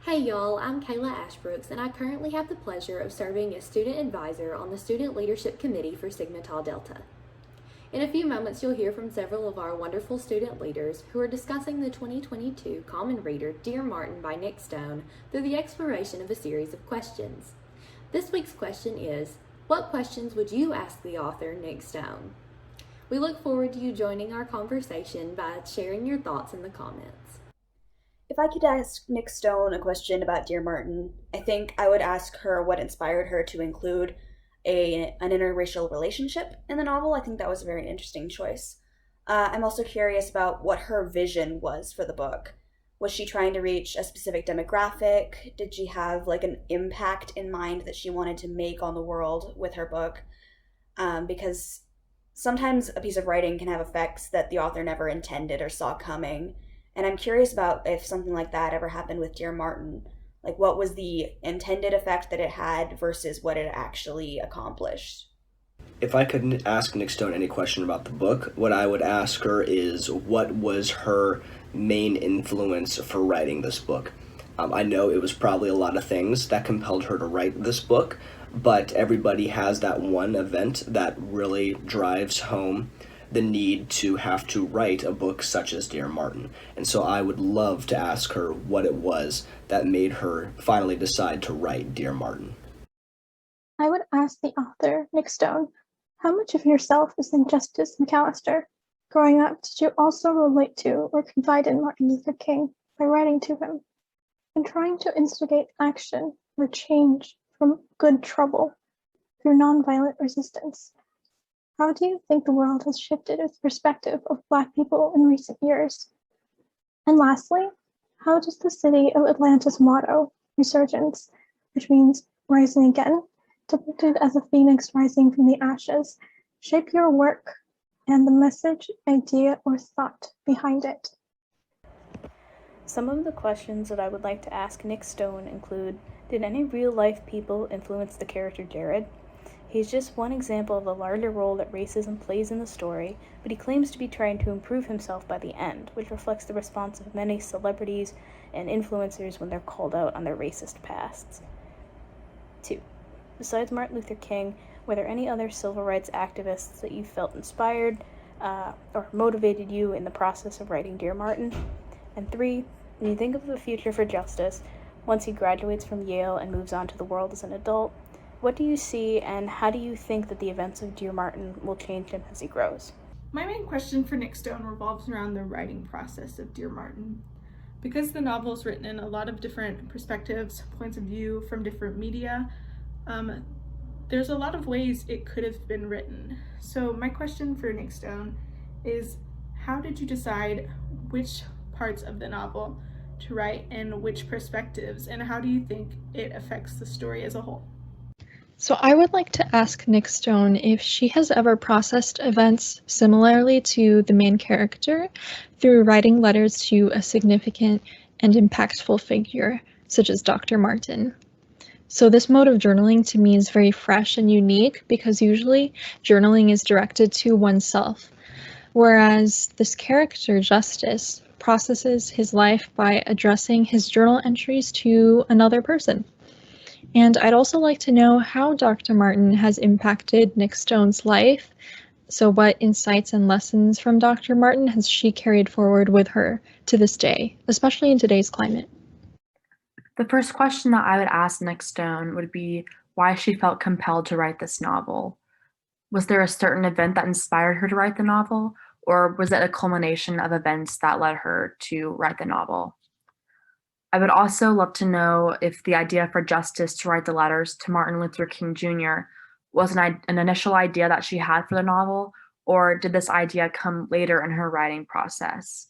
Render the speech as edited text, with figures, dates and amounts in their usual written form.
Hey y'all, I'm Kayla Ashbrooks, and I currently have the pleasure of serving as student advisor on the Student Leadership Committee for Sigma Tau Delta. In a few moments, you'll hear from several of our wonderful student leaders who are discussing the 2022 Common Reader Dear Martin by Nic Stone through the exploration of a series of questions. This week's question is, what questions would you ask the author, Nic Stone? We look forward to you joining our conversation by sharing your thoughts in the comments. If I could ask Nic Stone a question about Dear Martin, I think I would ask her what inspired her to include an interracial relationship in the novel. I think that was a very interesting choice. I'm also curious about what her vision was for the book. Was she trying to reach a specific demographic? Did she have like an impact in mind that she wanted to make on the world with her book? Because sometimes a piece of writing can have effects that the author never intended or saw coming. And I'm curious about if something like that ever happened with Dear Martin. Like, what was the intended effect that it had versus what it actually accomplished? If I could ask Nic Stone any question about the book, what I would ask her is what was her main influence for writing this book? I know it was probably a lot of things that compelled her to write this book, but everybody has that one event that really drives home the need to have to write a book such as Dear Martin. And so I would love to ask her what it was that made her finally decide to write Dear Martin. I would ask the author, Nic Stone, how much of yourself is in Justice McAllister? Growing up, did you also relate to or confide in Martin Luther King by writing to him and trying to instigate action or change from good trouble through nonviolent resistance? How do you think the world has shifted its perspective of Black people in recent years? And lastly, how does the city of Atlanta's motto, resurgence, which means rising again, depicted as a phoenix rising from the ashes, shape your work and the message, idea, or thought behind it? Some of the questions that I would like to ask Nic Stone include, did any real-life people influence the character Jared? He's just one example of the larger role that racism plays in the story, but he claims to be trying to improve himself by the end, which reflects the response of many celebrities and influencers when they're called out on their racist pasts. 2. Besides Martin Luther King, were there any other civil rights activists that you felt inspired or motivated you in the process of writing Dear Martin? And 3, when you think of the future for Justice, once he graduates from Yale and moves on to the world as an adult, what do you see and how do you think that the events of Dear Martin will change him as he grows? My main question for Nic Stone revolves around the writing process of Dear Martin. Because the novel is written in a lot of different perspectives, points of view from different media, there's a lot of ways it could have been written. So my question for Nic Stone is, how did you decide which parts of the novel to write and which perspectives, and how do you think it affects the story as a whole? So I would like to ask Nic Stone if she has ever processed events similarly to the main character through writing letters to a significant and impactful figure, such as Dr. Martin. So this mode of journaling to me is very fresh and unique because usually journaling is directed to oneself, whereas this character, Justice, processes his life by addressing his journal entries to another person. And I'd also like to know how Dr. Martin has impacted Nic Stone's life. So what insights and lessons from Dr. Martin has she carried forward with her to this day, especially in today's climate? The first question that I would ask Nic Stone would be why she felt compelled to write this novel. Was there a certain event that inspired her to write the novel, or was it a culmination of events that led her to write the novel? I would also love to know if the idea for Justice to write the letters to Martin Luther King Jr. was an initial idea that she had for the novel, or did this idea come later in her writing process?